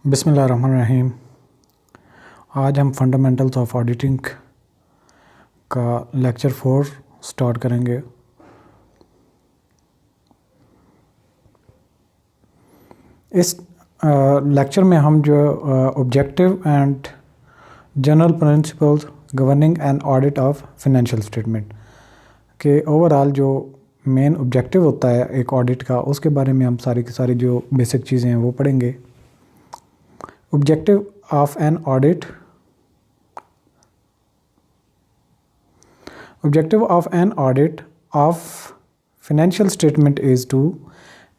बिस्मिल्लाहिर्रहमानिर्रहीम। आज हम फंडामेंटल्स ऑफ ऑडिटिंग का लेक्चर 4 स्टार्ट करेंगे। इस लेक्चर में हम जो objective and general principles governing and audit of financial statement के ओवरऑल जो मेन ऑब्जेक्टिव होता है एक ऑडिट का, उसके बारे में हम सारी की सारी जो बेसिक चीज़ें हैं वो पढ़ेंगे। Objective of an audit. Objective of an audit of financial statement is to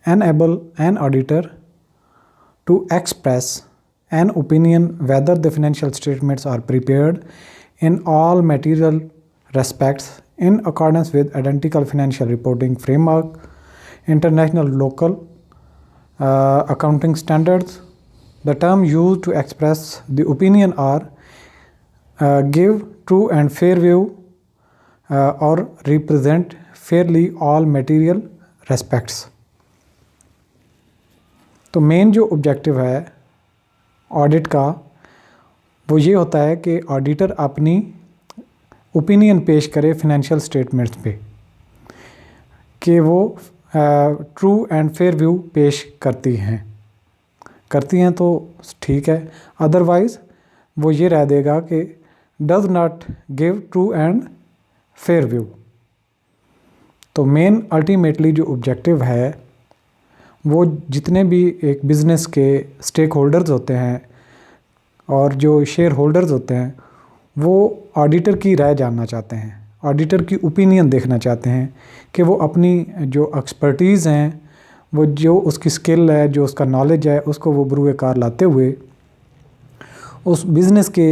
enable an auditor to express an opinion whether the financial statements are prepared in all material respects in accordance with identical financial reporting framework, international local accounting standards. The term used to express the opinion are give true and fair view or represent fairly all material respects. तो main जो objective है audit का वो ये होता है कि auditor अपनी ओपिनियन पेश करे फिनेंशियल स्टेटमेंट्स पे कि वो ट्रू एंड फेयर व्यू पेश करती हैं तो ठीक है, अदरवाइज़ वो ये रह देगा कि does not give true and fair view. तो मेन अल्टीमेटली जो ऑब्जेक्टिव है वो जितने भी एक बिज़नेस के स्टेक होल्डर्स होते हैं और जो शेयर होल्डर्स होते हैं वो ऑडिटर की राय जानना चाहते हैं, ऑडिटर की ओपिनियन देखना चाहते हैं कि वो अपनी जो एक्सपर्टीज़ हैं, वो जो उसकी स्किल है, जो उसका नॉलेज है, उसको वो बरूए कार लाते हुए उस बिज़नेस के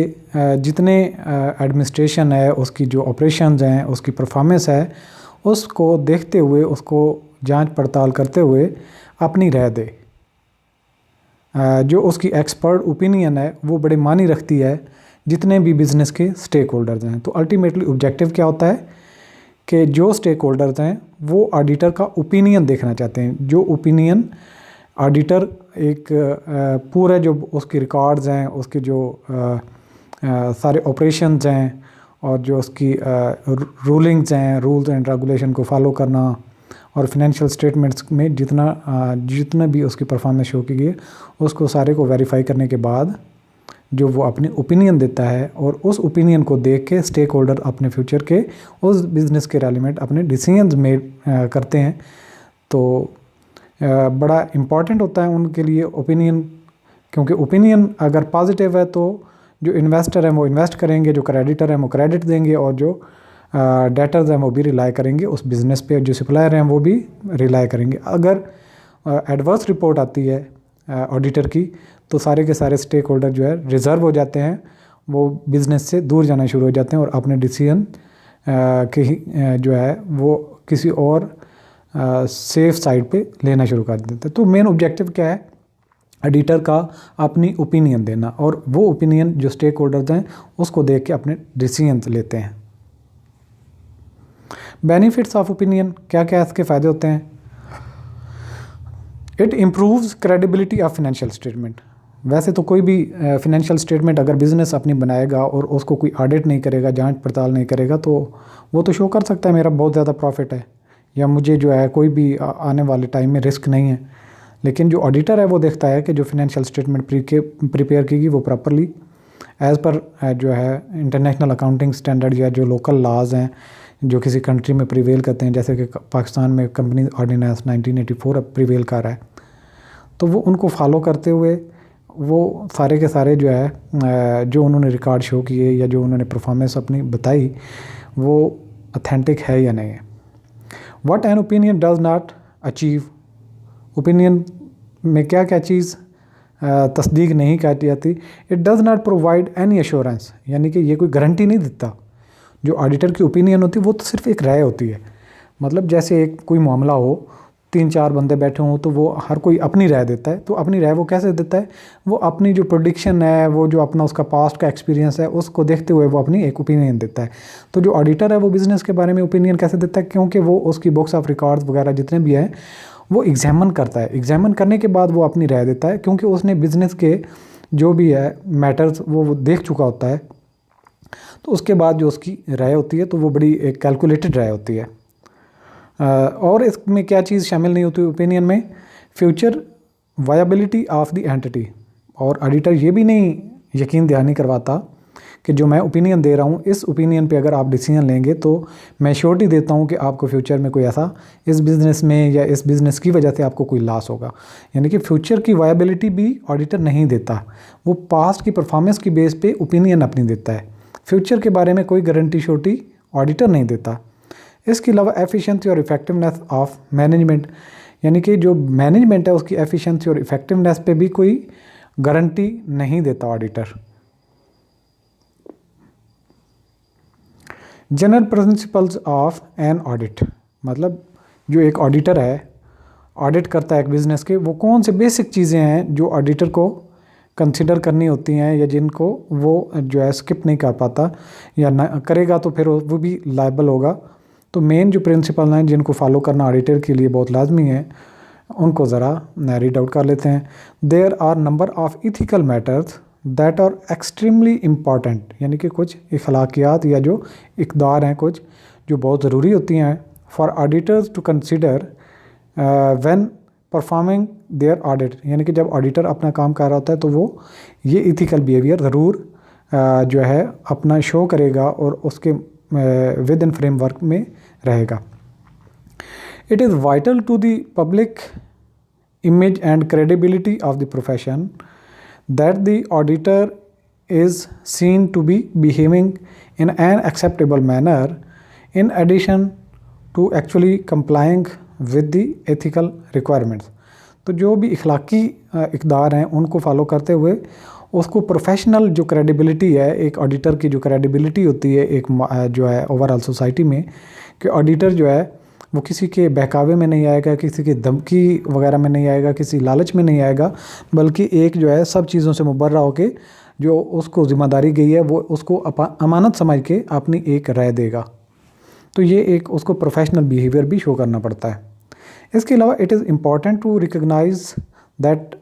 जितने एडमिनिस्ट्रेशन है, उसकी जो ऑपरेशंस हैं, उसकी परफॉर्मेंस है, उसको देखते हुए, उसको जांच पड़ताल करते हुए अपनी राय दे। जो उसकी एक्सपर्ट ओपिनियन है वो बड़े मानी रखती है जितने भी बिज़नेस के स्टेक होल्डर्स हैं। तो अल्टीमेटली ऑब्जेक्टिव क्या होता है कि जो स्टेक होल्डर्स हैं वो ऑडिटर का ओपिनियन देखना चाहते हैं। जो ओपिनियन ऑडिटर एक पूरा जो उसकी रिकॉर्ड्स हैं, उसके जो सारे ऑपरेशंस हैं और जो उसकी रूलिंग्स हैं, रूल्स एंड रेगुलेशन को फॉलो करना और फिनेंशियल स्टेटमेंट्स में जितना भी उसकी परफॉर्मेंस शो की गई उसको सारे को वेरीफाई करने के बाद जो वो अपनी ओपिनियन देता है और उस ओपिनियन को देख के स्टेक होल्डर अपने फ्यूचर के उस बिज़नेस के रेलिवेंट अपने डिसीजंस मेड करते हैं। तो बड़ा इम्पॉर्टेंट होता है उनके लिए ओपिनियन, क्योंकि ओपिनियन अगर पॉजिटिव है तो जो इन्वेस्टर हैं वो इन्वेस्ट करेंगे, जो क्रेडिटर हैं वो क्रेडिट देंगे और जो डेटर्स हैं वो भी रिलाई करेंगे उस बिज़नेस पे, जो सप्लायर हैं वो भी रिलाई करेंगे। अगर एडवर्स रिपोर्ट आती है ऑडिटर की तो सारे के सारे स्टेक होल्डर जो है रिज़र्व हो जाते हैं, वो बिज़नेस से दूर जाना शुरू हो जाते हैं और अपने डिसीजन के जो है वो किसी और सेफ साइड पे लेना शुरू कर देते हैं। तो मेन ऑब्जेक्टिव क्या है ऑडिटर का? अपनी ओपिनियन देना, और वो ओपिनियन जो स्टेक होल्डर्स हैं उसको देख के अपने डिसीजन लेते हैं। बेनिफिट्स ऑफ ओपिनियन, क्या क्या इसके फ़ायदे होते हैं? It improves credibility of financial statement. वैसे तो कोई भी फाइनेंशियल स्टेटमेंट अगर बिज़नेस अपनी बनाएगा और उसको कोई ऑडिट नहीं करेगा, जांच पड़ताल नहीं करेगा, तो वो तो शो कर सकता है मेरा बहुत ज़्यादा प्रॉफिट है या मुझे जो है कोई भी आने वाले टाइम में रिस्क नहीं है। लेकिन जो ऑडिटर है वो देखता है कि जो फाइनेंशियल स्टेटमेंट प्रिपेयर की गई वो प्रॉपरली एज़ पर जो है इंटरनेशनल अकाउंटिंग स्टैंडर्ड या जो लोकल लॉज हैं जो किसी कंट्री में प्रिवेल करते हैं, जैसे कि पाकिस्तान में कंपनी ऑर्डिनेंस 1984 अब प्रिवेल कर रहा है, तो वो उनको फॉलो करते हुए वो सारे के सारे जो है जो उन्होंने रिकॉर्ड शो किए या जो उन्होंने परफॉर्मेंस अपनी बताई वो ऑथेंटिक है या नहीं है। What an opinion does not achieve, opinion में क्या क्या चीज़ तस्दीक नहीं की जाती? It does not provide any assurance, यानी कि ये कोई गारंटी नहीं देता। जो ऑडिटर की ओपिनियन होती है वो तो सिर्फ एक राय होती है। मतलब जैसे एक कोई मामला हो, 3-4 बंदे बैठे हों तो वो हर कोई अपनी राय देता है। तो अपनी राय वो कैसे देता है? वो अपनी जो प्रेडिक्शन है, वो जो अपना उसका पास्ट का एक्सपीरियंस है, उसको देखते हुए वो अपनी एक ओपिनियन देता है। तो जो ऑडिटर है वो बिज़नेस के बारे में ओपिनियन कैसे देता है? क्योंकि वो उसकी बुक्स ऑफ रिकॉर्ड्स वगैरह जितने भी हैं वो एग्जामिन करता है। एग्जामिन करने के बाद वो अपनी राय देता है, क्योंकि उसने बिज़नेस के जो भी है मैटर्स वो देख चुका होता है। तो उसके बाद जो उसकी राय होती है तो वो बड़ी एक कैलकुलेटेड राय होती है। और इसमें क्या चीज़ शामिल नहीं होती ओपिनियन में? Future viability of the entity. और ऑडिटर ये भी नहीं यकीन दहानी करवाता कि जो मैं ओपिनियन दे रहा हूँ, इस ओपिनियन पे अगर आप डिसीजन लेंगे तो मैं श्योरिटी देता हूँ कि आपको फ्यूचर में कोई ऐसा इस बिज़नेस में या इस बिज़नेस की वजह से आपको कोई लॉस होगा। यानी कि फ्यूचर की वायबिलिटी भी ऑडिटर नहीं देता, वो पास्ट की परफॉर्मेंस की बेस पे ओपिनियन अपनी देता है। फ्यूचर के बारे में कोई गारंटी श्योरिटी ऑडिटर नहीं देता। इसके अलावा एफिशिएंसी और इफेक्टिवनेस ऑफ मैनेजमेंट, यानी कि जो मैनेजमेंट है उसकी एफिशिएंसी और इफेक्टिवनेस पे भी कोई गारंटी नहीं देता auditor. General principles of an audit, मतलब जो एक ऑडिटर है ऑडिट करता है एक बिज़नेस के, वो कौन से बेसिक चीज़ें हैं जो ऑडिटर को कंसिडर करनी होती हैं या जिनको वो जो है स्किप नहीं कर पाता या ना करेगा तो फिर वो भी लायबल होगा। तो मेन जो प्रिंसिपल हैं जिनको फॉलो करना ऑडिटर के लिए बहुत लाजमी है, उनको ज़रा रीड आउट कर लेते हैं। There are number of ethical matters that are extremely important, यानी कि कुछ इखलाकियात या जो इक़दार हैं कुछ जो बहुत ज़रूरी होती हैं for auditors to consider when performing their audit, यानी कि जब ऑडिटर अपना काम कर रहा होता है तो वो ये इथिकल बिहेवियर ज़रूर जो है अपना शो करेगा और उसके विद इन फ्रेमवर्क में रहेगा। It is vital to the public image and credibility of the profession that the auditor is seen to be behaving in an acceptable manner in addition to actually complying with the ethical requirements। तो जो भी इखलाकी इक़दार हैं उनको follow करते हुए उसको professional जो credibility है, एक ऑडिटर की जो क्रेडिबिलिटी होती है एक जो है ओवरऑल सोसाइटी में, कि ऑडिटर जो है वो किसी के बहकावे में नहीं आएगा, किसी की धमकी वगैरह में नहीं आएगा, किसी लालच में नहीं आएगा, बल्कि एक जो है सब चीज़ों से मुबर्रा होके जो उसको ज़िम्मेदारी गई है वो उसको अमानत समझ के अपनी एक राय देगा। तो ये एक उसको प्रोफेशनल बिहेवियर भी शो करना पड़ता है। इसके अलावा it is important to recognize that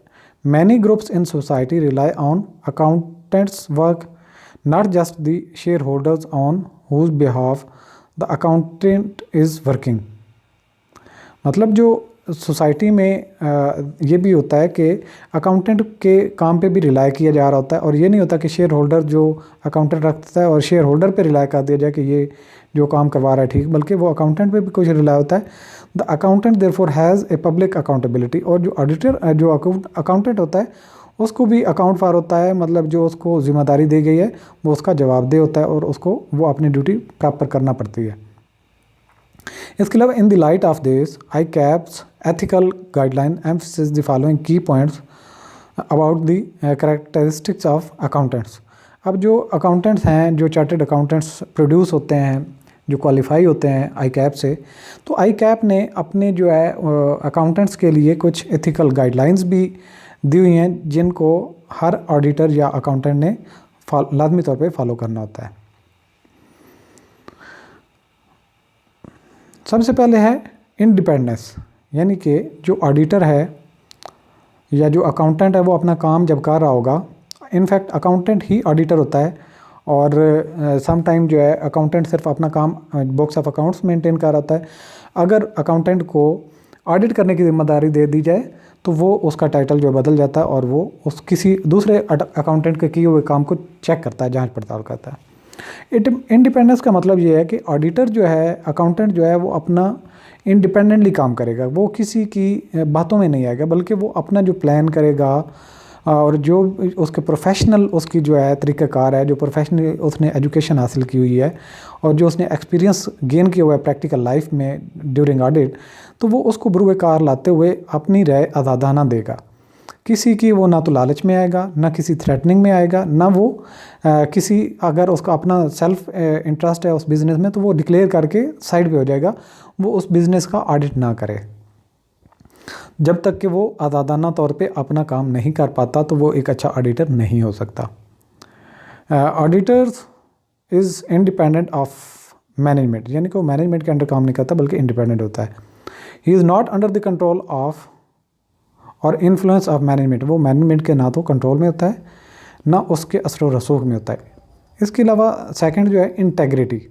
many groups in society rely on accountants work, not just the share holders on whose behalf the accountant is working. मतलब जो सोसाइटी में ये भी होता है कि अकाउंटेंट के काम पे भी रिलाई किया जा रहा होता है, और ये नहीं होता कि शेयर होल्डर जो अकाउंटेंट रखता है और शेयर होल्डर पे रिलाई कर दिया जाए कि ये जो काम करवा रहा है ठीक, बल्कि वो अकाउंटेंट पे भी कुछ रिलाई होता है। The accountant therefore has a public accountability, और जो ऑडिटर जो अकाउंटेंट होता है उसको भी अकाउंट फार होता है, मतलब जो उसको ज़िम्मेदारी दी गई है वो उसका जवाबदेह होता है और उसको वो अपनी ड्यूटी प्रॉपर करना पड़ती है। इसके अलावा in the light of this I caps ethical guideline emphasis the following key points about the characteristics of accountants. अब जो अकाउंटेंट्स हैं, जो चार्टर्ड अकाउंटेंट्स प्रोड्यूस होते हैं, जो क्वालिफाई होते हैं आई कैप से, तो आई कैप ने अपने जो है अकाउंटेंट्स के लिए कुछ एथिकल गाइडलाइंस भी दी हुई हैं जिनको हर ऑडिटर या अकाउंटेंट ने लाजमी तौर पे फॉलो करना होता है। सबसे पहले है इंडिपेंडेंस, यानी कि जो ऑडिटर है या जो अकाउंटेंट है वो अपना काम जब कर रहा होगा, इनफैक्ट अकाउंटेंट ही ऑडिटर होता है, और सम टाइम जो है अकाउंटेंट सिर्फ अपना काम बुक्स ऑफ अकाउंट्स मेंटेन कर रहा होता है। अगर अकाउंटेंट को ऑडिट करने की जिम्मेदारी दे दी जाए तो वो उसका टाइटल जो बदल जाता है और वो उस किसी दूसरे अकाउंटेंट के किए हुए काम को चेक करता है, जांच पड़ताल करता है। इंडिपेंडेंस का मतलब ये है कि ऑडिटर जो है, अकाउंटेंट जो है वो अपना इंडिपेंडेंटली काम करेगा, वो किसी की बातों में नहीं आएगा, बल्कि वो अपना जो प्लान करेगा और जो उसके प्रोफेशनल उसकी जो है तरीक़ाकार है, जो प्रोफेशनल उसने एजुकेशन हासिल की हुई है और जो उसने एक्सपीरियंस गेन किया हुआ है प्रैक्टिकल लाइफ में ड्यूरिंग ऑडिट, तो वो उसको बरूए कार लाते हुए अपनी राय आज़ादाना देगा। किसी की वो ना तो लालच में आएगा, ना किसी थ्रेटनिंग में आएगा, ना वो किसी अगर उसका अपना सेल्फ इंटरेस्ट है उस बिज़नेस में तो वो डिक्लेयर करके साइड पे हो जाएगा, वो उस बिज़नेस का ऑडिट ना करे। जब तक कि वो आज़ादाना तौर पे अपना काम नहीं कर पाता तो वो एक अच्छा ऑडिटर नहीं हो सकता। Auditors is independent of management, यानी कि वो मैनेजमेंट के अंडर काम नहीं करता बल्कि इंडिपेंडेंट होता है। He is not under the control of और इन्फ्लुएंस ऑफ मैनेजमेंट, वो मैनेजमेंट के ना तो कंट्रोल में होता है ना उसके असर व रसूख में होता है। इसके अलावा सेकंड जो है इंटेग्रिटी।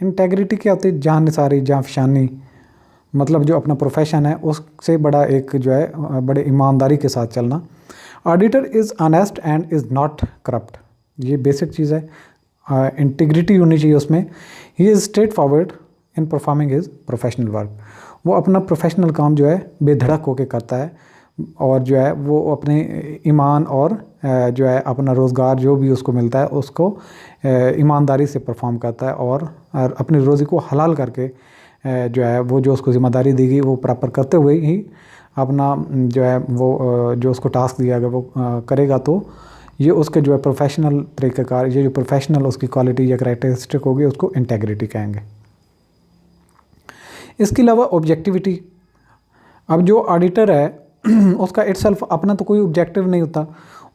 इंटेग्रिटी क्या होती है? जान निसारी, जान फशानी, मतलब जो अपना प्रोफेशन है उससे बड़ा एक जो है बड़े ईमानदारी के साथ चलना। Auditor is honest and is not corrupt, ये बेसिक चीज़ है। इंटीग्रिटी होनी चाहिए उसमें। He is straight forward in performing his professional work, वो अपना प्रोफेशनल काम जो है बेधड़क होकर करता है और जो है वो अपने ईमान और जो है अपना रोज़गार जो भी उसको मिलता है उसको ईमानदारी से परफॉर्म करता है और अपनी रोज़ी को हलाल करके जो है वो जो उसको ज़िम्मेदारी दी गई वो प्रॉपर करते हुए ही अपना जो है वो जो उसको टास्क दिया गया वो करेगा। तो ये उसके जो है प्रोफेशनल तरीक़ाकार, ये जो प्रोफेशनल उसकी क्वालिटी या करैक्टरिस्टिक होगी उसको इंटेग्रिटी कहेंगे। इसके अलावा ऑब्जेक्टिविटी। अब जो ऑडिटर है उसका इटसेल्फ अपना तो कोई ऑब्जेक्टिव नहीं होता,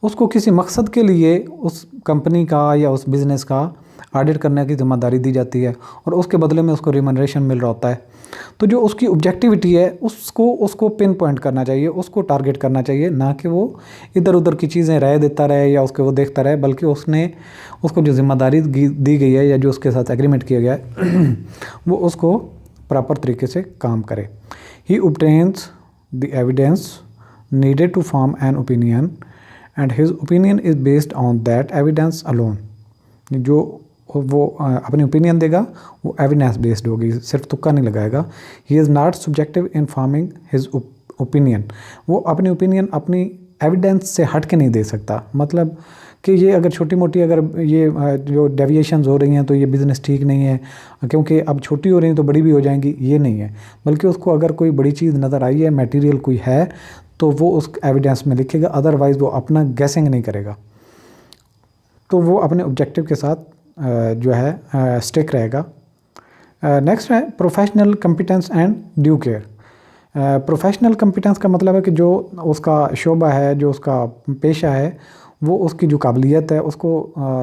उसको किसी मकसद के लिए उस कंपनी का या उस बिज़नेस का ऑडिट करने की ज़िम्मेदारी दी जाती है और उसके बदले में उसको रिमनरेशन मिल रहा होता है। तो जो उसकी ऑब्जेक्टिविटी है उसको पिन पॉइंट करना चाहिए, उसको टारगेट करना चाहिए, ना कि वो इधर उधर की चीज़ें राय देता रहे या उसके वो देखता रहे, बल्कि उसको जो ज़िम्मेदारी दी गई है या जो उसके साथ एग्रीमेंट किया गया है वो उसको प्रॉपर तरीके से काम करे। ही obtains the evidence needed to form an opinion and his opinion is based on that evidence alone। जो वो अपनी ओपिनियन देगा वो एविडेंस बेस्ड होगी, सिर्फ तुक्का नहीं लगाएगा। He is not subjective in forming his opinion, वो अपनी ओपिनियन अपनी एविडेंस से हट के नहीं दे सकता। मतलब कि ये अगर छोटी मोटी अगर ये जो डेविएशंस हो रही हैं तो ये बिज़नेस ठीक नहीं है क्योंकि अब छोटी हो रही हैं तो बड़ी भी हो जाएंगी, ये नहीं है। बल्कि उसको अगर कोई बड़ी चीज़ नज़र आई है, मटेरियल कोई है, तो वो उस एविडेंस में लिखेगा, अदरवाइज़ वो अपना गैसिंग नहीं करेगा। तो वो अपने ऑब्जेक्टिव के साथ जो है स्टिक रहेगा। नेक्स्ट है professional competence and due care. Professional competence का मतलब है कि जो उसका शोबा है, जो उसका पेशा है, वो उसकी जो काबिलियत है उसको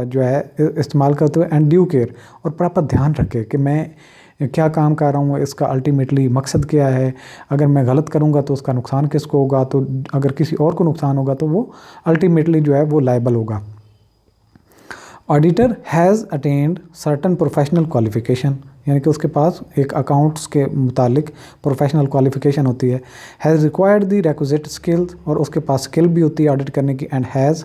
जो है इस्तेमाल करते हुए एंड ड्यू केयर, और प्रॉपर ध्यान रखे कि मैं क्या काम कर रहा हूँ, इसका अल्टीमेटली मकसद क्या है, अगर मैं गलत करूँगा तो उसका नुकसान किसको होगा, तो अगर किसी और को नुकसान होगा तो वो अल्टीमेटली जो है वो लायबल होगा। Auditor has attend certain professional qualification, यानी कि उसके पास एक अकाउंट्स के मुतालिक प्रोफेशनल क्वालिफ़िकेशन होती है। Has required the requisite skills, और उसके पास स्किल भी होती है ऑडिट करने की। And has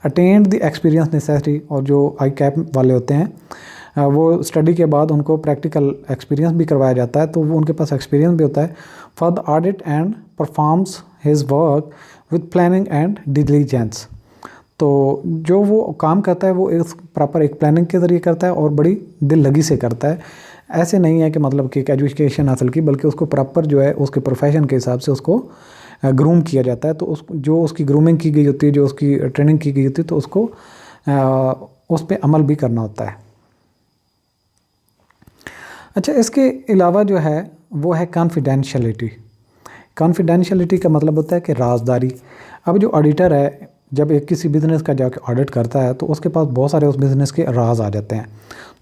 attend the experience necessary, और जो आई कैप वाले होते हैं वो स्टडी के बाद उनको प्रैक्टिकल एक्सपीरियंस भी करवाया जाता है, तो वो उनके पास एक्सपीरियंस भी होता है। For the audit and performs his work with planning and diligence, तो जो वो काम करता है वो एक प्रॉपर एक प्लानिंग के ज़रिए करता है और बड़ी दिल लगी से करता है। ऐसे नहीं है कि मतलब कि एक एजुकेशन हासिल की, बल्कि उसको प्रॉपर जो है उसके प्रोफेशन के हिसाब से उसको ग्रूम किया जाता है। तो जो उसकी ग्रूमिंग की गई होती है, जो उसकी ट्रेनिंग की गई होती है, तो उसको उस पर अमल भी करना होता है। अच्छा, इसके अलावा जो है वो है कॉन्फिडेंशियलिटी। कॉन्फिडेंशियलिटी का मतलब होता है कि राजदारी। अब जो ऑडिटर है जब एक किसी बिज़नेस का जाके ऑडिट करता है तो उसके पास बहुत सारे उस बिज़नेस के राज आ जाते हैं,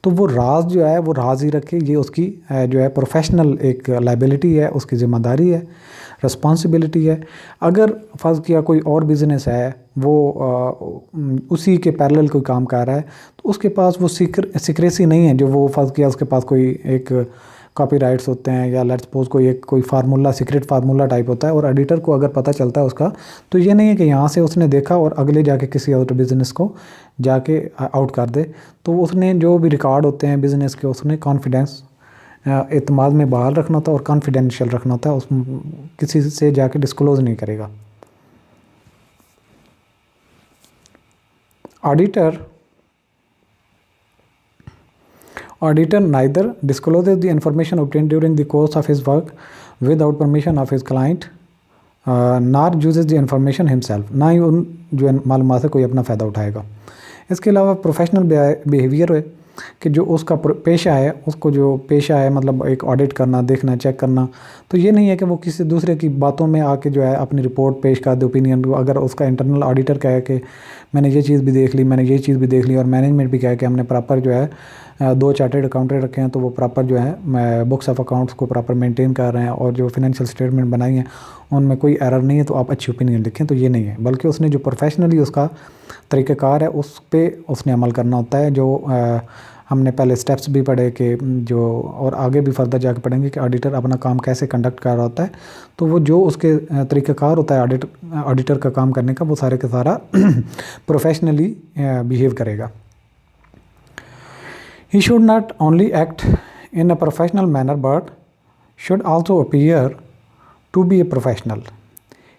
तो वो राज जो है वो राज ही रखे। ये उसकी जो है प्रोफेशनल एक लाइबिलिटी है, उसकी ज़िम्मेदारी है, रिस्पॉन्सिबिलिटी है। अगर फ़र्ज़ किया कोई और बिज़नेस है वो उसी के पैरेलल कोई काम कर रहा है, तो उसके पास वो सीक्रेसी नहीं है। जो वो फ़र्ज़ किया उसके पास कोई एक कॉपीराइट्स होते हैं या लेट्स सपोज कोई फार्मूला, सीक्रेट फार्मूला टाइप होता है, और एडिटर को अगर पता चलता है उसका, तो ये नहीं है कि यहाँ से उसने देखा और अगले जाके किसी और बिज़नेस को जाके आउट कर दे। तो उसने जो भी रिकॉर्ड होते हैं बिज़नेस के, उसने कॉन्फिडेंस एतमाद में बहाल रखना होता है और कॉन्फिडेंशियल रखना होता है, उस किसी से जाके डिस्क्लोज़ नहीं करेगा। Auditor neither discloses the information obtained during the course of his work without permission of his client, nor uses the information himself, ना ही उन जो मालूमात से कोई अपना फ़ायदा उठाएगा। इसके अलावा प्रोफेशनल बिहेवियर है कि जो उसका पेशा है, उसको जो पेशा है मतलब एक ऑडिट करना, देखना, चेक करना, तो ये नहीं है कि वो किसी दूसरे की बातों में आके जो है अपनी रिपोर्ट पेश कर दे, ओपिनियन। अगर उसका इंटरनल ऑडिटर कहे कि मैंने ये चीज़ भी देख ली, मैंने ये चीज़ भी देख ली, और मैनेजमेंट भी कहे कि हमने प्रॉपर जो है दो चार्टर्ड अकाउंटेंट रखे हैं तो वो प्रॉपर जो है बुक्स ऑफ अकाउंट्स को प्रॉपर मेंटेन कर रहे हैं और जो फिनेंशियल स्टेटमेंट बनाई हैं उनमें कोई एरर नहीं है, तो आप अच्छी ओपिनियन लिखें। तो ये नहीं है, बल्कि उसने जो प्रोफेशनली उसका तरीक़ाकार है उस पर उसने अमल करना होता है। जो हमने पहले स्टेप्स भी पढ़े कि जो और आगे भी फर्दर जाके पढ़ेंगे कि ऑडिटर अपना काम कैसे कंडक्ट कर रहा होता है। तो वो जो उसके तरीक़ाकार होता है ऑडिटर का काम करने का, वो सारे का सारा प्रोफेशनली बिहेव करेगा। He should not only act in a professional manner but should also appear to be a professional.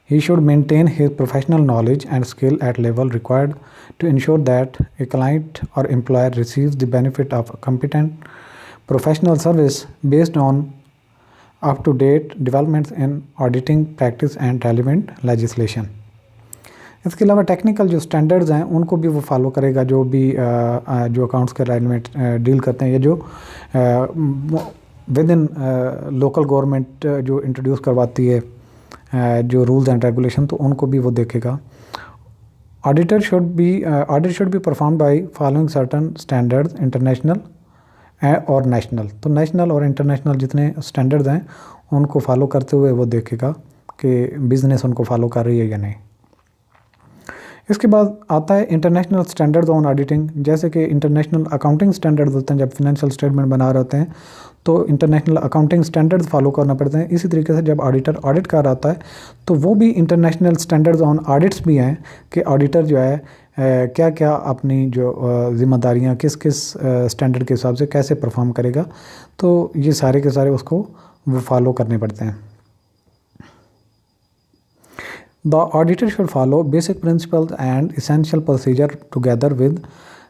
He should maintain his professional knowledge and skill at level required to ensure that a client or employer receives the benefit of competent professional service based on up-to-date developments in auditing practice and relevant legislation. इसके अलावा technical जो standards हैं उनको भी वो follow करेगा, जो भी जो अकाउंट्स के रेलेवेंट डील करते हैं या जो विद इन लोकल गवर्नमेंट जो इंट्रोड्यूस करवाती है जो रूल्स एंड रेगुलेशन, तो उनको भी वो देखेगा। Audit should be perform by following certain standards international और नेशनल। तो नेशनल और इंटरनेशनल जितने स्टैंडर्ड्स हैं उनको फॉलो करते हुए वो देखेगा कि बिज़नेस उनको फॉलो कर रही है या नहीं। इसके बाद आता है इंटरनेशनल स्टैंडर्ड्स ऑन ऑडिटिंग। जैसे कि इंटरनेशनल अकाउंटिंग स्टैंडर्ड्स होते हैं, जब फिनेंशियल स्टेटमेंट बना रहे होते हैं तो इंटरनेशनल अकाउंटिंग स्टैंडर्ड्स फॉलो करना पड़ते हैं। इसी तरीके से जब ऑडिटर ऑडिट कर रहा होता है तो वो भी इंटरनेशनल स्टैंडर्ड्स ऑन ऑडिट्स भी हैं कि ऑडिटर जो है क्या क्या अपनी जो ज़िम्मेदारियाँ किस किस स्टैंडर्ड के हिसाब से कैसे परफॉर्म करेगा। तो ये सारे के सारे उसको वो फॉलो करने पड़ते हैं। The auditor should follow basic principles and essential procedure together with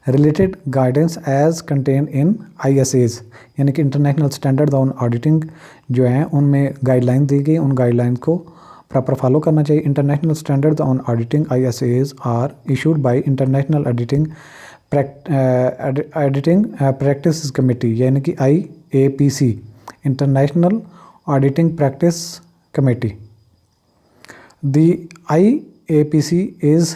related guidance as contained in ISAs, यानी कि इंटरनेशनल स्टैंडर्ड ऑन ऑडिटिंग जो हैं उनमें गाइडलाइन दी गई, उन गाइडलाइन को प्रॉपर फॉलो करना चाहिए। International standard on auditing ISAs are issued by international auditing practice committee, यानी कि IAPC, international auditing practice committee. The IAPC is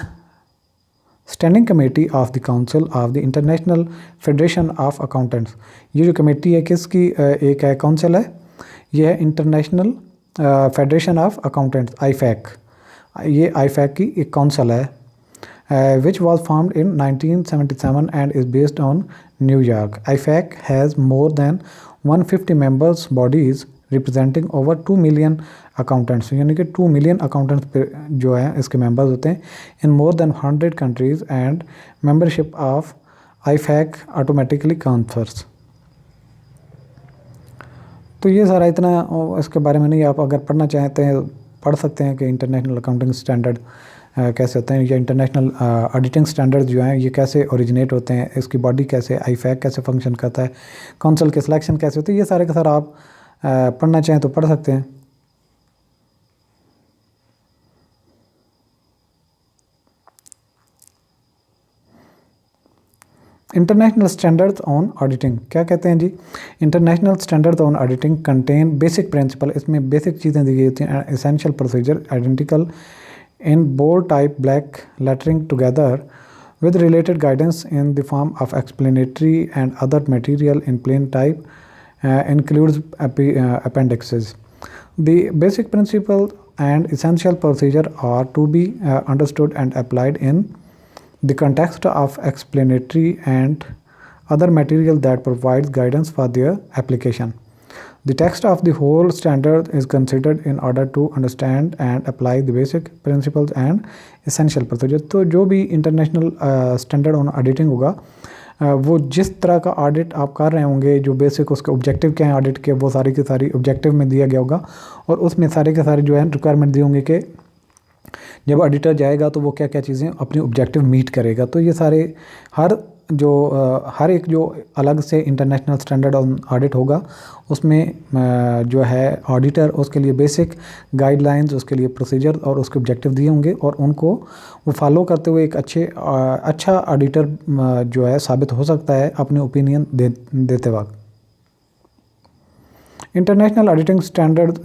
standing committee of the council of the international federation of accountants. ये जो committee है किसकी एक है, council है, ये है international federation of accountants IFAC। ये IFAC की एक काउंसिल है which was formed in 1977 and is based on New York. IFAC has more than 150 members bodies representing over 2 million accountants, यानी कि 2 मिलियन अकाउंटेंट्स पे जो है इसके मेंबर्स होते हैं in more than 100 countries and membership of IFAC automatically counters. तो ये सारा इतना इसके बारे में नहीं, आप अगर पढ़ना चाहते हैं पढ़ सकते हैं कि इंटरनेशनल अकाउंटिंग स्टैंडर्ड कैसे होते हैं या इंटरनेशनल ऑडिटिंग स्टैंडर्ड्स जो हैं ये कैसे ओरिजिनेट होते हैं, इसकी बॉडी कैसे IFAC कैसे फंक्शन करता है, काउंसिल के सिलेक्शन कैसे होते हैं, ये सारे का सारा आप पढ़ना चाहें तो पढ़ सकते हैं। इंटरनेशनल स्टैंडर्ड्स ऑन ऑडिटिंग क्या कहते हैं जी? International standards on auditing contain basic principle, इसमें बेसिक चीज़ें दी गई होती हैं। Essential procedure identical in bold type black lettering together with related guidance in the form of explanatory and other material in plain type includes appendixes. The basic principle and essential procedure are to be understood and applied in the context of explanatory and other material that provides guidance for their application. The text of the whole standard is considered in order to understand and apply the basic principles and essential procedure. तो जो भी international standard on auditing होगा वो जिस तरह का audit आप कर रहे होंगे, जो बेसिक उसके ऑब्जेक्टिव क्या हैं ऑडिट के, वो सारी की सारी ऑब्जेक्टिव में दिया गया होगा और उसमें सारे के सारे जो है रिक्वायरमेंट दिए होंगे कि जब ऑडिटर जाएगा तो वो क्या क्या चीज़ें अपनी ऑब्जेक्टिव मीट करेगा। तो ये सारे हर एक जो अलग से इंटरनेशनल स्टैंडर्ड ऑन ऑडिट होगा उसमें जो है ऑडिटर उसके लिए बेसिक गाइडलाइंस, उसके लिए प्रोसीजर और उसके ऑब्जेक्टिव दिए होंगे और उनको वो फॉलो करते हुए एक अच्छा ऑडिटर जो है साबित हो सकता है अपने ओपिनियन देते वक्त। International auditing standard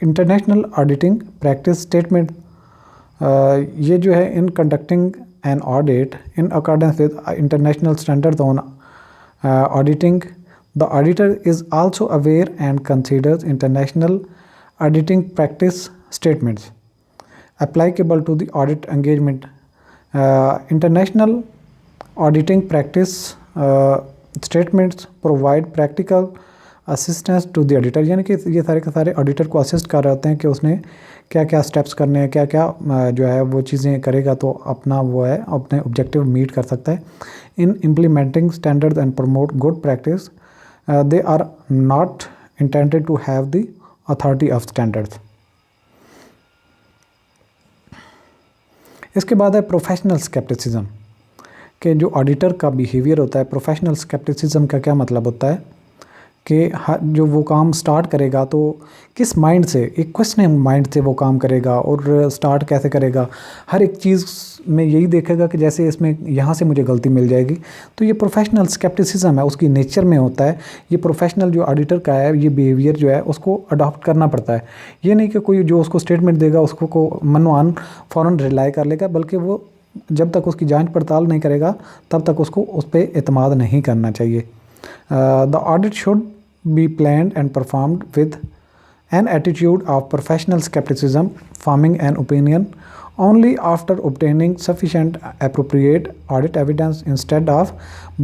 international auditing practice statement ये जो है in conducting an audit in accordance with international standards on auditing. The auditor is also aware and considers international auditing practice statements applicable to the audit engagement. International auditing practice statements provide practical assistance to the auditor, यानी कि ये सारे के सारे auditor को assist कर रहे होते हैं कि उसने क्या क्या स्टेप्स करने हैं, क्या क्या जो है वो चीज़ें करेगा तो अपना वो है अपने ऑब्जेक्टिव मीट कर सकता है. In implementing standards and promote good practice they are not intended to have the authority of standards. इसके बाद है प्रोफेशनल स्केप्टिसिज्म, कि जो ऑडिटर का बिहेवियर होता है. प्रोफेशनल स्केप्टिसिज्म का क्या मतलब होता है कि जो वो काम स्टार्ट करेगा तो किस माइंड से, एक क्वेश्चनिंग माइंड से वो काम करेगा और स्टार्ट कैसे करेगा. हर एक चीज़ में यही देखेगा कि जैसे इसमें यहाँ से मुझे गलती मिल जाएगी. तो ये प्रोफेशनल स्केप्टिसिज्म है, उसकी नेचर में होता है. ये प्रोफेशनल जो ऑडिटर का है ये बिहेवियर जो है उसको अडॉप्ट करना पड़ता है. ये नहीं कि कोई जो उसको स्टेटमेंट देगा उसको को मनमान फ़ौरन रिलाई कर लेगा, बल्कि वो जब तक उसकी जांच पड़ताल नहीं करेगा तब तक उसको उस पर एतमाद नहीं करना चाहिए. The audit should be planned and performed with an attitude of professional skepticism, forming an opinion only after obtaining sufficient appropriate audit evidence instead of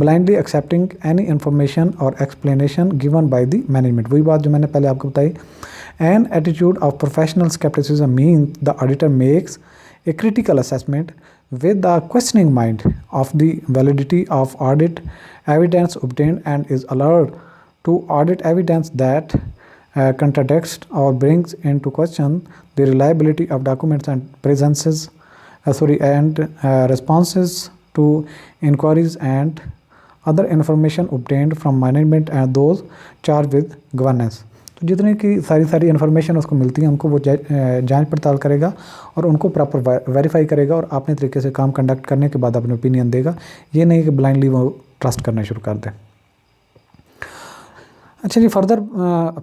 blindly accepting any information or explanation given by the management. वही बात जो मैंने पहले आपको बताई. An attitude of professional skepticism means the auditor makes a critical assessment with the questioning mind of the validity of audit evidence obtained and is alert to audit evidence that contradicts or brings into question the reliability of documents and responses to inquiries and other information obtained from management and those charged with governance. तो जितने की सारी information उसको मिलती है उनको वो जांच पड़ताल करेगा और उनको प्रॉपर वेरीफाई करेगा और अपने तरीके से काम कंडक्ट करने के बाद अपने ओपिनियन देगा. ये नहीं कि ब्लाइंडली वो ट्रस्ट करना शुरू कर दे. अच्छा जी, फर्दर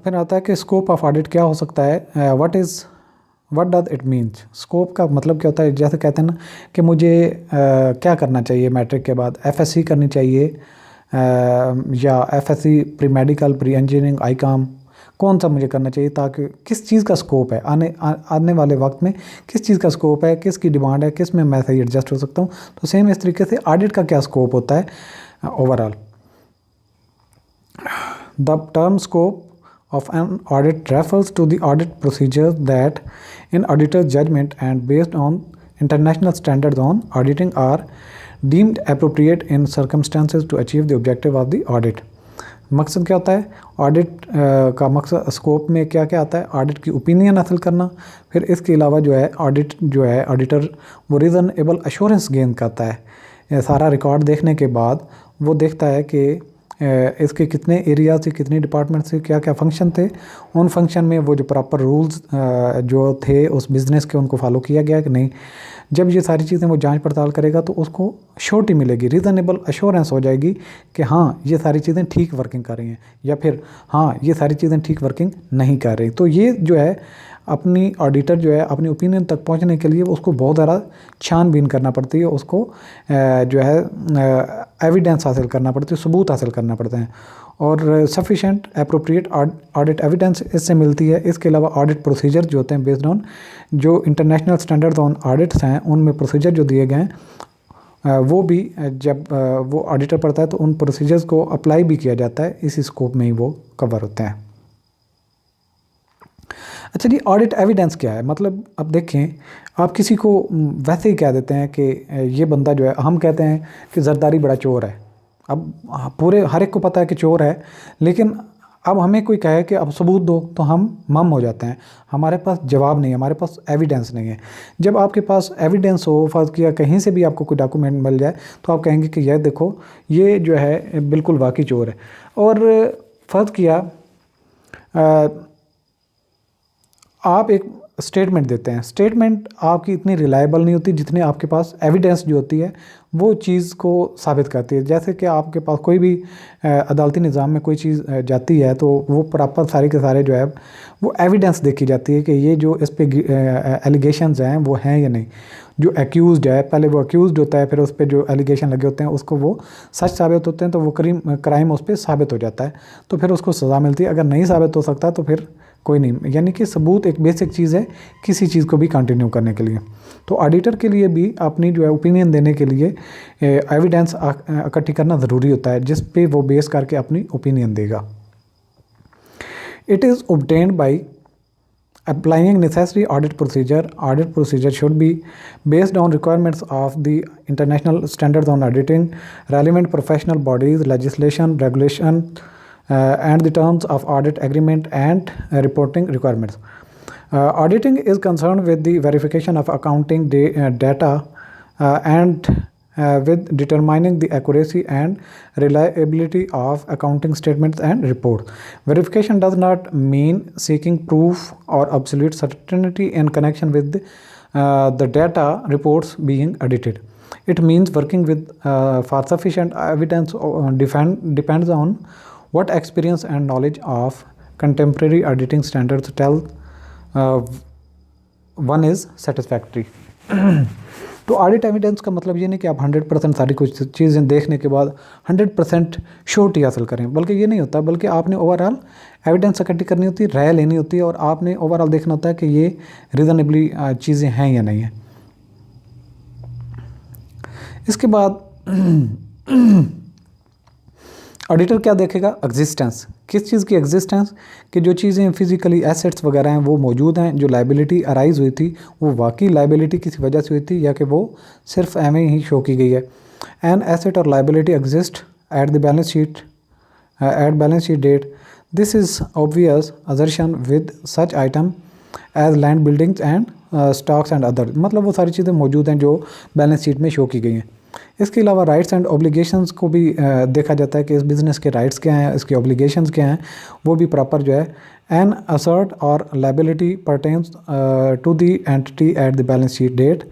फिर आता है कि स्कोप ऑफ ऑडिट क्या हो सकता है. What does it means. Scope का मतलब क्या होता है. जैसे कहते हैं ना कि मुझे क्या करना चाहिए मैट्रिक के बाद, एफएससी करनी चाहिए या FSc pre medical, pre engineering, Icom, कौन सा मुझे करना चाहिए, ताकि किस चीज़ का स्कोप है आने वाले वक्त में, किस चीज़ का स्कोप है, किसकी डिमांड है, किस में मैं सही एडजस्ट हो सकता हूँ. तो सेम इस तरीके से ऑडिट का क्या स्कोप होता है overall. The term scope of an audit refers to the audit procedures that, in auditor's judgment and based on international standards on auditing, are deemed appropriate in circumstances to achieve the objective of the audit. मकसद क्या होता है audit का. मकसद scope में क्या क्या आता है. ऑडिट की ओपिनियन हासिल करना, फिर इसके अलावा जो है ऑडिट जो है ऑडिटर वो रीज़नेबल एश्योरेंस गेन करता है. सारा रिकॉर्ड देखने के बाद वो देखता है कि इसके कितने एरिया से, कितने डिपार्टमेंट से क्या क्या फंक्शन थे, उन फंक्शन में वो जो प्रॉपर रूल्स जो थे उस बिज़नेस के उनको फॉलो किया गया कि नहीं. जब ये सारी चीज़ें वो जांच पड़ताल करेगा तो उसको श्योरिटी मिलेगी, रीज़नेबल एश्योरेंस हो जाएगी कि हाँ ये सारी चीज़ें ठीक वर्किंग कर रही हैं या फिर हाँ ये सारी चीज़ें ठीक वर्किंग नहीं कर रही. तो ये जो है अपनी ऑडिटर जो है अपनी ओपिनियन तक पहुंचने के लिए उसको बहुत ज़्यादा छानबीन करना पड़ती है, उसको जो है एविडेंस हासिल करना पड़ती है, सबूत हासिल करना पड़ते हैं. और सफिशेंट एप्रोप्रिएट ऑडिट एविडेंस इससे मिलती है. इसके अलावा ऑडिट प्रोसीजर जो होते हैं बेस्ड ऑन जो इंटरनेशनल स्टैंडर्ड्स ऑन ऑडिट्स हैं उनमें प्रोसीजर जो दिए गए हैं वो भी जब वो ऑडिटर पढ़ता है तो उन प्रोसीजर्स को अप्लाई भी किया जाता है. इसी स्कोप में ही वो कवर होते हैं. अच्छा जी, ऑडिट एविडेंस क्या है. मतलब अब देखें, आप किसी को वैसे ही कह देते हैं कि ये बंदा जो है, हम कहते हैं कि जरदारी बड़ा चोर है. अब पूरे हर एक को पता है कि चोर है, लेकिन अब हमें कोई कहे कि अब सबूत दो तो हम मम हो जाते हैं. हमारे पास जवाब नहीं है, हमारे पास एविडेंस नहीं है. जब आपके पास एविडेंस हो, फर्ज किया कहीं से भी आपको कोई डॉक्यूमेंट मिल जाए तो आप कहेंगे कि यह देखो ये जो है बिल्कुल वाकई चोर है. और फर्ज किया आप एक स्टेटमेंट देते हैं। स्टेटमेंट आपकी इतनी रिलायबल नहीं होती जितनी आपके पास एविडेंस जो होती है वो चीज़ को साबित करती है। जैसे कि आपके पास कोई भी अदालती निज़ाम में कोई चीज़ जाती है तो वो प्रॉपर सारे के सारे जो है वो एविडेंस देखी जाती है कि ये जो इस पे एलिगेशंस हैं वो हैं या नहीं। जो एक्यूज़ड है पहले वो एक्यूज़ड होता है, फिर उस पर जो एलिगेशन लगे होते हैं उसको वो सच साबित होते हैं तो वो क्राइम उस पर साबित हो जाता है, तो फिर उसको सज़ा मिलती है। अगर नहीं साबित हो सकता तो फिर कोई नहीं। यानी कि सबूत एक बेसिक चीज़ है किसी चीज़ को भी कंटिन्यू करने के लिए। तो ऑडिटर के लिए भी अपनी जो है ओपिनियन देने के लिए एविडेंस इकट्ठी करना ज़रूरी होता है जिस पे वो बेस करके अपनी ओपिनियन देगा। It is obtained by applying necessary audit procedure. Audit procedure should be based on requirements of the international standards on auditing, relevant professional bodies, legislation, regulation, and the terms of audit agreement and reporting requirements. Auditing is concerned with the verification of accounting data and with determining the accuracy and reliability of accounting statements and reports. Verification does not mean seeking proof or absolute certainty in connection with the data reports being audited. It means working with for sufficient evidence depends on what experience and knowledge of contemporary auditing standards tell one is satisfactory. तो audit evidence का मतलब ये नहीं कि आप 100% सारी कुछ चीज़ें देखने के बाद 100% श्योरिटी हासिल करें, बल्कि ये नहीं होता, बल्कि आपने ओवरऑल एविडेंस इकट्ठी करनी होती है, राय लेनी होती है और आपने ओवरऑल देखना होता है कि ये रीज़नेबली चीज़ें हैं या नहीं है। इसके बाद ऑडिटर क्या देखेगा? एग्जिस्टेंस। किस चीज़ की एग्जिस्टेंस? कि जो चीज़ें फिज़िकली एसेट्स वगैरह हैं वो मौजूद हैं, जो लाइबिलिटी अराइज हुई थी वो वाकई लाइबिलिटी किसी वजह से हुई थी या कि वो सिर्फ एवं ही शो की गई है। एन एसेट और liability exist at the balance sheet date. This is obvious assertion with such item as land, buildings and stocks and other. मतलब वो सारी चीज़ें मौजूद हैं जो बैलेंस शीट में शो की गई हैं। इसके अलावा राइट्स एंड ऑब्लिगेशंस को भी देखा जाता है कि इस बिज़नेस के राइट्स क्या हैं, इसके ऑब्लिगेशंस क्या हैं, वो भी प्रॉपर जो है। एन असर्ट और liability pertains to the entity at the balance sheet date.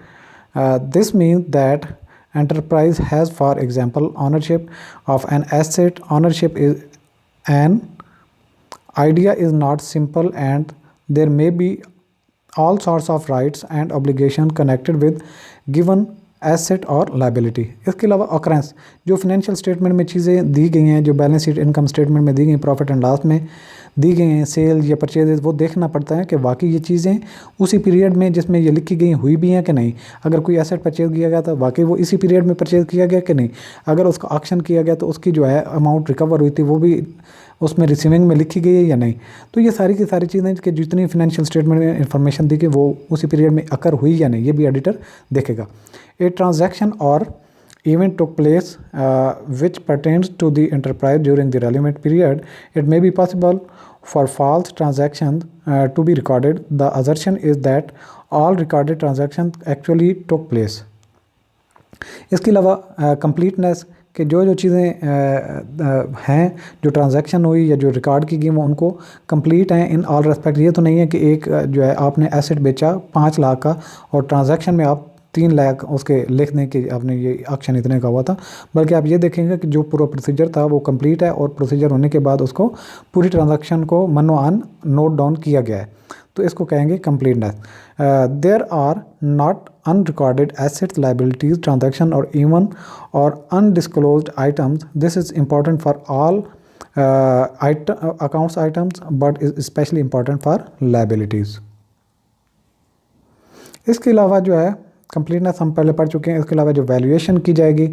This means that enterprise has, for example, ownership of an asset. Ownership is an idea is not simple and there may be all sorts of rights and obligations connected with given asset और liability. इसके अलावा occurrence, जो financial statement में चीज़ें दी गई हैं, जो बैलेंस शीट इनकम स्टेटमेंट में दी गई, प्रॉफिट एंड लॉस में दी गई हैं, सेल या परचेजेस, वो देखना पड़ता है कि वाकई ये चीज़ें उसी पीरियड में जिसमें ये लिखी गई हुई भी हैं कि नहीं। अगर कोई एसेट परचेज किया गया था वाकई वो इसी पीरियड में परचेज किया गया कि नहीं। अगर उसका ऑक्शन किया गया तो उसकी जो है अमाउंट रिकवर हुई थी वो भी उसमें रिसीविंग में लिखी गई है या नहीं। तो ये सारी की सारी चीज़ें कि जितनी फिनेंशियल स्टेटमेंट में इंफॉर्मेशन दी गई वो उसी पीरियड में अकर हुई या नहीं, ये भी ऑडिटर देखेगा। A transaction or event took place which pertains to the enterprise during the relevant period. It may be possible for false transactions to be recorded. The assertion is that all recorded transactions actually took place. इसके अलावा completeness कि जो चीज़ें हैं, जो transaction हुई या जो रिकॉर्ड की गई वो उनको कंप्लीट हैं इन ऑल रेस्पेक्ट। ये तो नहीं है कि एक जो है आपने एसेट बेचा 5 लाख का और ट्रांजैक्शन में आप 3 लाख उसके लिख दें कि आपने ये ऑक्शन इतने का हुआ था, बल्कि आप ये देखेंगे कि जो पूरा प्रोसीजर था वो कंप्लीट है और प्रोसीजर होने के बाद उसको पूरी ट्रांजैक्शन को मनोआन नोट डाउन किया गया है, तो इसको कहेंगे completeness. There are not unrecorded assets, liabilities, transaction और इवन और undisclosed items. This is important for all accounts items but is specially important for liabilities. इसके अलावा जो है कंप्लीटनेस हम पहले पढ़ चुके हैं। इसके अलावा जो वैल्यूएशन की जाएगी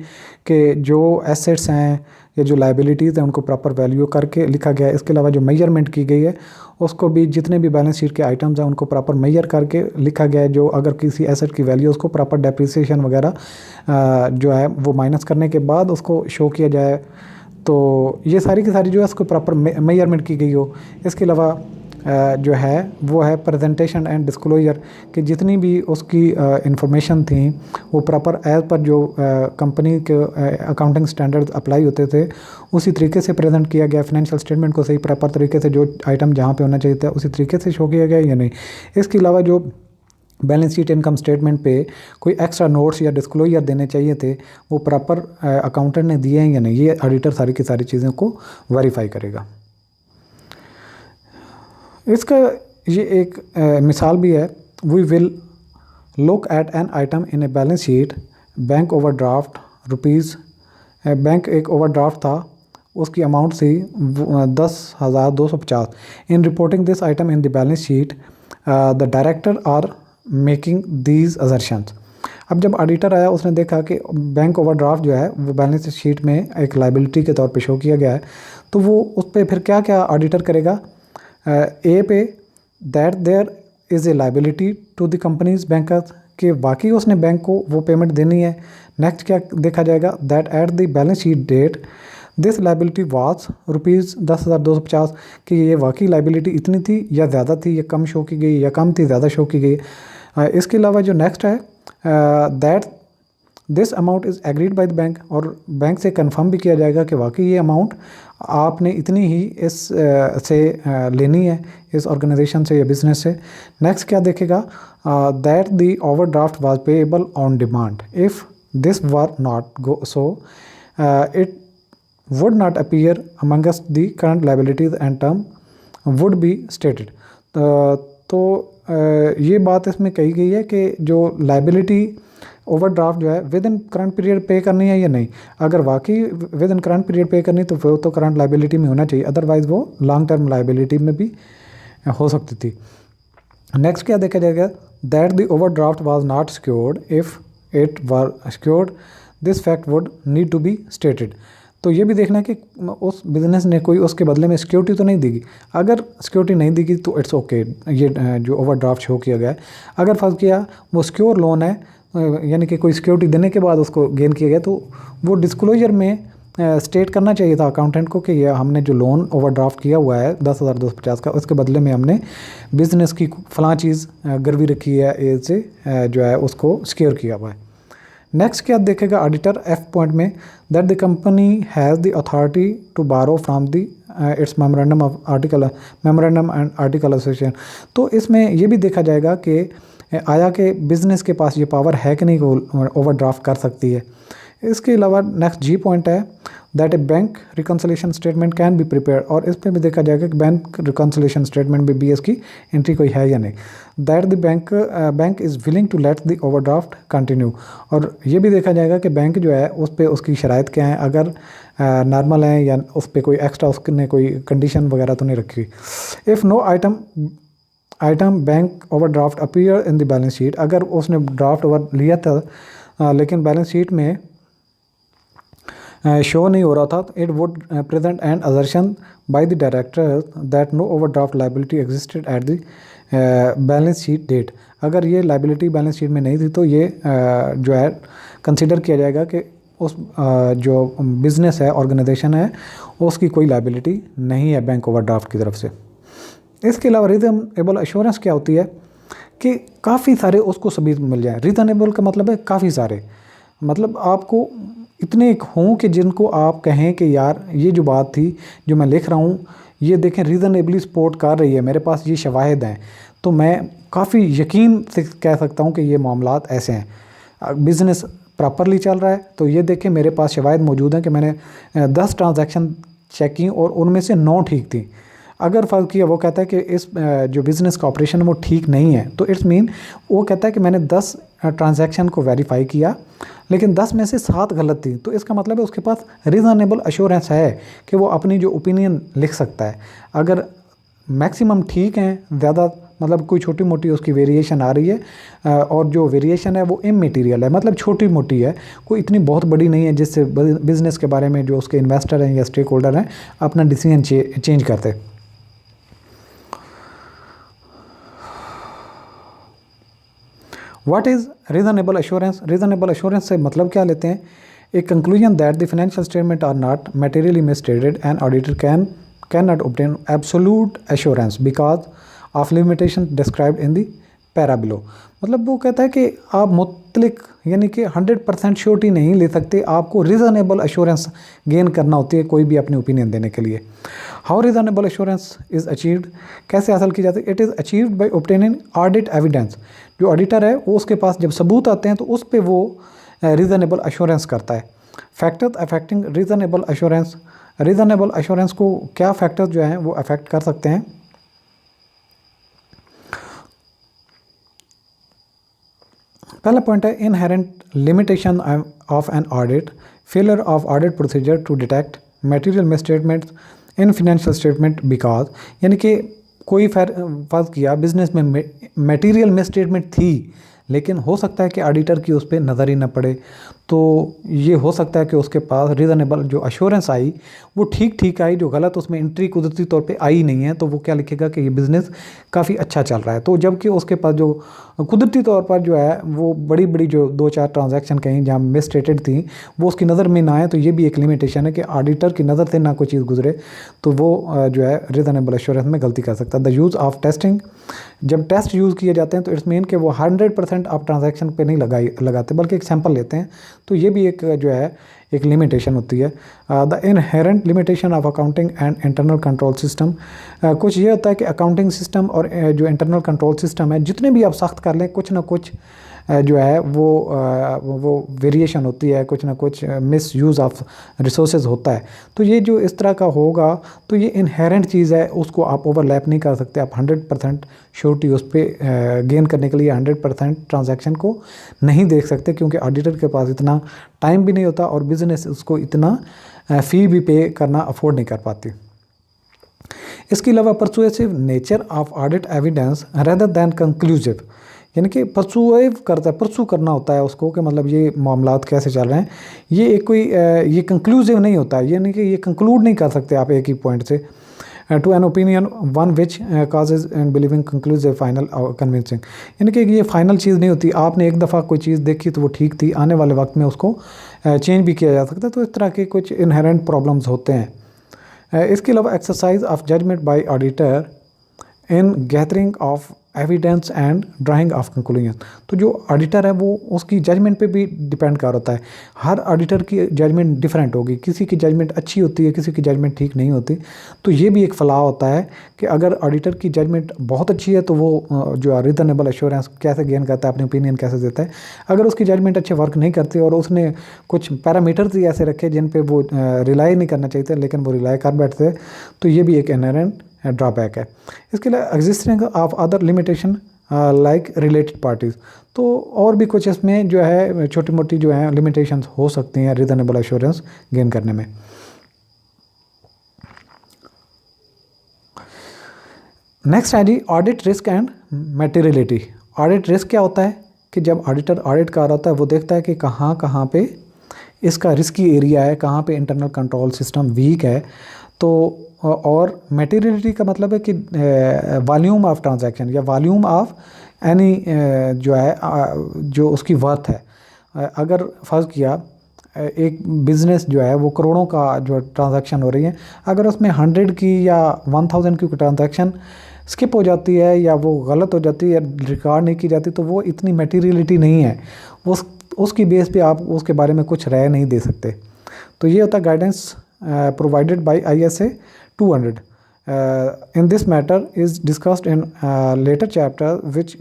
कि जो एसेट्स हैं या जो लाइबिलिटीज़ हैं उनको प्रॉपर वैल्यू करके लिखा गया है। इसके अलावा जो मेजरमेंट की गई है उसको भी जितने भी बैलेंस शीट के आइटम्स हैं उनको प्रॉपर मेजर करके लिखा गया है। जो अगर किसी एसेट की वैल्यू उसको प्रॉपर डेप्रिसिएशन वगैरह जो है वो माइनस करने के बाद उसको शो किया जाए, तो ये सारी की सारी जो है उसको प्रॉपर मेजरमेंट की गई हो। इसके अलावा जो है वो है प्रेजेंटेशन एंड डिस्क्लोजर, कि जितनी भी उसकी इंफॉर्मेशन थी वो प्रॉपर एज पर जो कंपनी के अकाउंटिंग स्टैंडर्ड्स अप्लाई होते थे उसी तरीके से प्रेजेंट किया गया। फाइनेंशियल स्टेटमेंट को सही प्रॉपर तरीके से जो आइटम जहाँ पे होना चाहिए था उसी तरीके से शो किया गया या नहीं। इसके अलावा जो बैलेंस शीट इनकम स्टेटमेंट पे कोई एक्स्ट्रा नोट्स या डिस्क्लोजर देने चाहिए थे वो प्रॉपर अकाउंटेंट ने दिए हैं या नहीं, ये ऑडिटर सारी की सारी चीज़ों को वेरीफाई करेगा। इसका ये एक मिसाल भी है। We will look at an item in a balance sheet bank overdraft rupees, bank एक ओवरड्राफ्ट था उसकी अमाउंट थी 10,250। In reporting this item in the balance sheet the director are making these assertions. अब जब ऑडिटर आया उसने देखा कि बैंक ओवरड्राफ्ट जो है वो बैलेंस शीट में एक लाइबिलिटी के तौर पे शो किया गया है, तो वो उस पर फिर क्या क्या ऑडिटर करेगा। A pay that there is a liability to the companies bankers, कि बाकी उसने बैंक को वो पेमेंट देनी है। नेक्स्ट क्या देखा जाएगा, that at the balance sheet date this liability was ₹10,250, कि ये वाकई लाइबिलिटी इतनी थी या ज़्यादा थी या कम शो की गई या कम थी ज़्यादा शो की गई। इसके अलावा जो नेक्स्ट है that this amount is agreed by the bank, और बैंक से कंफर्म भी किया जाएगा कि वाकई ये अमाउंट आपने इतनी ही इस से लेनी है इस ऑर्गेनाइजेशन से या बिजनेस से। नेक्स्ट क्या देखेगा, that the overdraft was payable on demand, if this were not go so it would not appear amongst the current liabilities and term would be stated। तो ये बात इसमें कही गई है कि जो लाइबिलिटी ओवरड्राफ्ट जो है विद इन करंट पीरियड पे करनी है या नहीं। अगर वाकई विद इन करंट पीरियड पे करनी तो वो तो करंट लाइबिलिटी में होना चाहिए, अदरवाइज़ वो लॉन्ग टर्म लाइबिलिटी में भी हो सकती थी। नेक्स्ट क्या देखा जाएगा, that the overdraft was not secured, if it were secured this fact would need to be stated. तो ये भी देखना है कि उस बिज़नेस ने कोई उसके बदले में सिक्योरिटी तो नहीं देगी। अगर सिक्योरिटी नहीं देगी तो इट्स ओके, ये जो ओवरड्राफ्ट शो किया गया है। अगर फर्ज किया वो सिक्योर लोन है, यानी कि कोई सिक्योरिटी देने के बाद उसको गेन किया गया, तो वो डिस्क्लोजर में स्टेट करना चाहिए था अकाउंटेंट को कि ये हमने जो लोन ओवरड्राफ्ट किया हुआ है 10,250 का, उसके बदले में हमने बिज़नेस की फ़लाँ चीज़ गिरवी रखी है, एज से जो है उसको सिक्योर किया हुआ है। नेक्स्ट क्या देखेगा ऑडिटर एफ पॉइंट में, that the company has the authority to borrow from the its memorandum and article association. तो इसमें ये भी देखा जाएगा कि आया कि बिज़नेस के पास ये पावर है कि नहीं वो ओवरड्राफ्ट कर सकती है। इसके अलावा नेक्स्ट जी पॉइंट है that A bank reconciliation statement can be prepare, और इस पर भी देखा जाएगा कि बैंक रिकन्सिलेशन स्टेटमेंट में भी इसकी एंट्री कोई है या नहीं। That the bank is willing to let the overdraft continue, और ये भी देखा जाएगा कि बैंक जो है उस पर उसकी शराइत क्या है, अगर नॉर्मल है या उस पर कोई एक्स्ट्रा उसने कोई कंडीशन वगैरह तो नहीं रखी। If no item bank overdraft appear in the balance sheet, अगर उसने ड्राफ्ट ओवर लिया था लेकिन बैलेंस शीट में शो नहीं हो रहा था, it would present an assertion by the director that no overdraft liability existed at the balance sheet date. अगर ये लाइबिलिटी बैलेंस शीट में नहीं थी तो ये जो है कंसिडर किया जाएगा कि उस जो बिज़नेस है ऑर्गेनाइजेशन है उसकी कोई लाइबिलिटी नहीं है बैंक ओवरड्राफ्ट की तरफ से। इसके अलावा रीजनेबल एश्योरेंस क्या होती है कि काफ़ी सारे उसको सबूत मिल जाए। रीजनेबल का मतलब है काफ़ी सारे, मतलब आपको इतने हों कि जिनको आप कहें कि यार ये जो बात थी जो मैं लिख रहा हूँ ये देखें रीज़नेबली सपोर्ट कर रही है, मेरे पास ये शवाहिद हैं, तो मैं काफ़ी यकीन से कह सकता हूँ कि ये मामलात ऐसे हैं। बिज़नेस प्रॉपरली चल रहा है तो ये देखें मेरे पास शवाहिद मौजूद हैं कि मैंने 10 ट्रांजैक्शन चेक की और उनमें से 9 ठीक थी। अगर फ़र्क किया वो कहता है कि इस जो बिज़नेस का ऑपरेशन वो ठीक नहीं है, तो इट्स मीन वो कहता है कि मैंने 10 ट्रांजैक्शन को वेरीफाई किया लेकिन 10 में से 7 गलत थी, तो इसका मतलब है उसके पास रीज़नेबल एश्योरेंस है कि वो अपनी जो ओपिनियन लिख सकता है। अगर मैक्सिमम ठीक हैं, ज़्यादा मतलब कोई छोटी मोटी उसकी वेरिएशन आ रही है और जो वेरिएशन है वो इममटेरियल है, मतलब छोटी मोटी है, कोई इतनी बहुत बड़ी नहीं है जिससे बिज़नेस के बारे में जो उसके इन्वेस्टर हैं या स्टेक होल्डर हैं अपना डिसीजन चेंज करते। What is reasonable assurance? Reasonable assurance से मतलब क्या लेते हैं? A conclusion that the financial statement are not materially misstated and auditor can can not obtain absolute assurance because of limitation described in the para below. मतलब वो कहता है कि आप मुतलिक यानी कि 100% श्योरिटी नहीं ले सकते, आपको रीज़नेबल एश्योरेंस गेन करना होती है कोई भी अपनी ओपिनियन देने के लिए। How reasonable assurance is achieved, कैसे हासिल की जाती है? It is achieved by obtaining audit evidence. जो ऑडिटर है वो उसके पास जब सबूत आते हैं तो उस पर वो रीज़नेबल एश्योरेंस करता है। Factors affecting reasonable assurance, reasonable assurance को क्या फैक्टर्स जो हैं वो अफेक्ट कर सकते हैं? पहला पॉइंट है inherent limitation of an audit, failure of audit procedure to detect material misstatements in financial statement because, यानी कि कोई फर्ज किया बिजनेस में मटेरियल मिसस्टेटमेंट थी लेकिन हो सकता है कि ऑडिटर की उस पर नज़र ही न पड़े, तो ये हो सकता है कि उसके पास रीज़नेबल जो अश्योरेंस आई वो ठीक आई, जो गलत उसमें एंट्री कुदरती तौर पे आई नहीं है, तो वो क्या लिखेगा कि ये बिज़नेस काफ़ी अच्छा चल रहा है। तो जबकि उसके पास जो कुदरती तौर पर जो है वो बड़ी जो 2-4 ट्रांजैक्शन कहीं जहाँ मिसस्टेटेड थी वो उसकी नज़र में ना आए, तो ये भी एक लिमिटेशन है कि ऑडिटर की नज़र से ना कोई चीज़ गुजरे, तो वो जो है रीज़नेबल एश्योरेंस में गलती कर सकता है। द यूज़ ऑफ टेस्टिंग, जब टेस्ट यूज़ किए जाते हैं तो इट्स मीन कि वो 100% आप ट्रांजैक्शन पे नहीं लगाते बल्कि एक सैंपल लेते हैं, तो ये भी एक जो है एक लिमिटेशन होती है। The inherent limitation of accounting and internal control system, कुछ ये होता है कि अकाउंटिंग सिस्टम और जो इंटरनल कंट्रोल सिस्टम है जितने भी आप सख्त कर लें कुछ ना कुछ जो है वो वेरिएशन होती है, कुछ ना कुछ मिस यूज़ ऑफ रिसोर्सेज होता है। तो ये जो इस तरह का होगा तो ये इनहेरेंट चीज़ है, उसको आप ओवरलैप नहीं कर सकते। आप 100% श्योरिटी उस पर गेन करने के लिए 100% ट्रांजैक्शन को नहीं देख सकते, क्योंकि ऑडिटर के पास इतना टाइम भी नहीं होता और बिज़नेस उसको इतना फ़ी भी पे करना अफोर्ड नहीं कर पाती। इसके अलावा persuasive nature of audit evidence rather than conclusive, यानी कि परसू करना होता है उसको कि मतलब ये मामलात कैसे चल रहे हैं, ये एक कोई ये कंक्लूसिव नहीं होता है, यानी कि ये कंक्लूड नहीं कर सकते आप एक ही पॉइंट से। To an opinion one which causes and believing conclusive final convincing, यानी कि ये फाइनल चीज़ नहीं होती। आपने एक दफ़ा कोई चीज़ देखी तो वो ठीक थी, आने वाले वक्त में उसको चेंज भी किया जा सकता है, तो इस तरह के कुछ इनहेरेंट प्रॉब्लम्स होते हैं। इसके अलावा exercise of judgement by auditor in gathering of evidence and drawing of conclusion, तो जो ऑडिटर है वो उसकी जजमेंट पे भी डिपेंड कर होता है। हर ऑडिटर की जजमेंट डिफरेंट होगी, किसी की जजमेंट अच्छी होती है, किसी की जजमेंट ठीक नहीं होती। तो ये भी एक फ़लाह होता है कि अगर ऑडिटर की जजमेंट बहुत अच्छी है तो वो जो रीज़नेबल एश्योरेंस कैसे गेन करता है, अपनी ओपिनियन कैसे देता है। अगर उसकी जजमेंट अच्छे वर्क नहीं करती और उसने कुछ पैरामीटर्स ही ऐसे रखे जिन पर वो रिलाई नहीं करना चाहिए लेकिन वो रिलाई कर बैठते, तो ये भी एक इनहेरेंट ड्रॉबैक है। इसके लिए existing of other limitation like related parties, तो और भी कुछ इसमें जो है छोटी मोटी जो है लिमिटेशंस हो सकती हैं रीज़नेबल एश्योरेंस गेन करने में। नेक्स्ट है जी audit risk and materiality. Audit risk क्या होता है कि जब ऑडिटर ऑडिट कर रहा होता है वो देखता है कि कहाँ पे इसका रिस्की एरिया है, कहाँ पे इंटरनल कंट्रोल सिस्टम वीक है। तो और मटेरियलिटी का मतलब है कि वॉल्यूम ऑफ ट्रांजैक्शन या वॉल्यूम ऑफ एनी जो है जो उसकी वर्थ है। अगर फ़र्ज़ किया एक बिज़नेस जो है वो करोड़ों का जो ट्रांजैक्शन हो रही है, अगर उसमें 100 की या 1000 की ट्रांजैक्शन स्किप हो जाती है या वो गलत हो जाती है या रिकॉर्ड नहीं की जाती, तो वो इतनी मटेरियलिटी नहीं है, उसकी बेस पे आप उसके बारे में कुछ राय नहीं दे सकते। तो ये होता है guidance provided by ISA 200. In this matter is discussed in later chapter which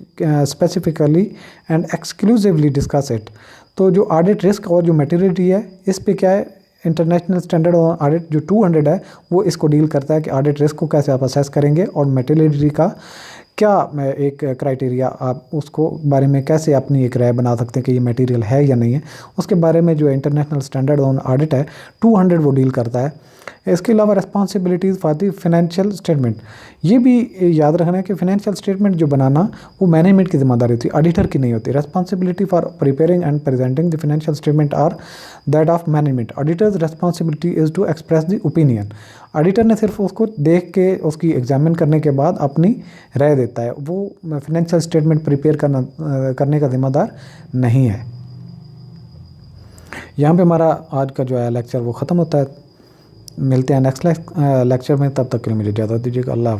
specifically and exclusively discuss it. तो जो ऑडिट रिस्क और जो मटेरियलिटी है इस पे क्या है, इंटरनेशनल स्टैंडर्ड ऑडिट जो 200 है वो इसको डील करता है कि ऑडिट रिस्क को कैसे आप असेस करेंगे और मटेरियलिटी का क्या एक क्राइटेरिया आप उसको बारे में कैसे अपनी एक राय बना सकते हैं कि ये मटेरियल है या नहीं है, उसके बारे में जो इंटरनेशनल स्टैंडर्ड ऑन ऑडिट है 200 वो डील करता है। इसके अलावा responsibilities for the financial statement, ये भी याद रखना है कि फाइनेंशियल स्टेटमेंट जो बनाना वो मैनेजमेंट की जिम्मेदारी होती है, ऑडिटर की नहीं होती। Responsibility for preparing and presenting the financial statement are that of management. Auditor's responsibility is to express the opinion. Auditor ने सिर्फ उसको देख के उसकी एग्जामिन करने के बाद अपनी राय देता है, वो फाइनेंशियल स्टेटमेंट प्रिपेयर करने का जिम्मेदार नहीं है। यहाँ पे हमारा आज का जो है लेक्चर वो ख़त्म होता है। मिलते हैं नेक्स्ट लेक्चर में, तब तक के लिए मुझे इजाज़त दीजिएगा। अल्लाह हाफ़िज़।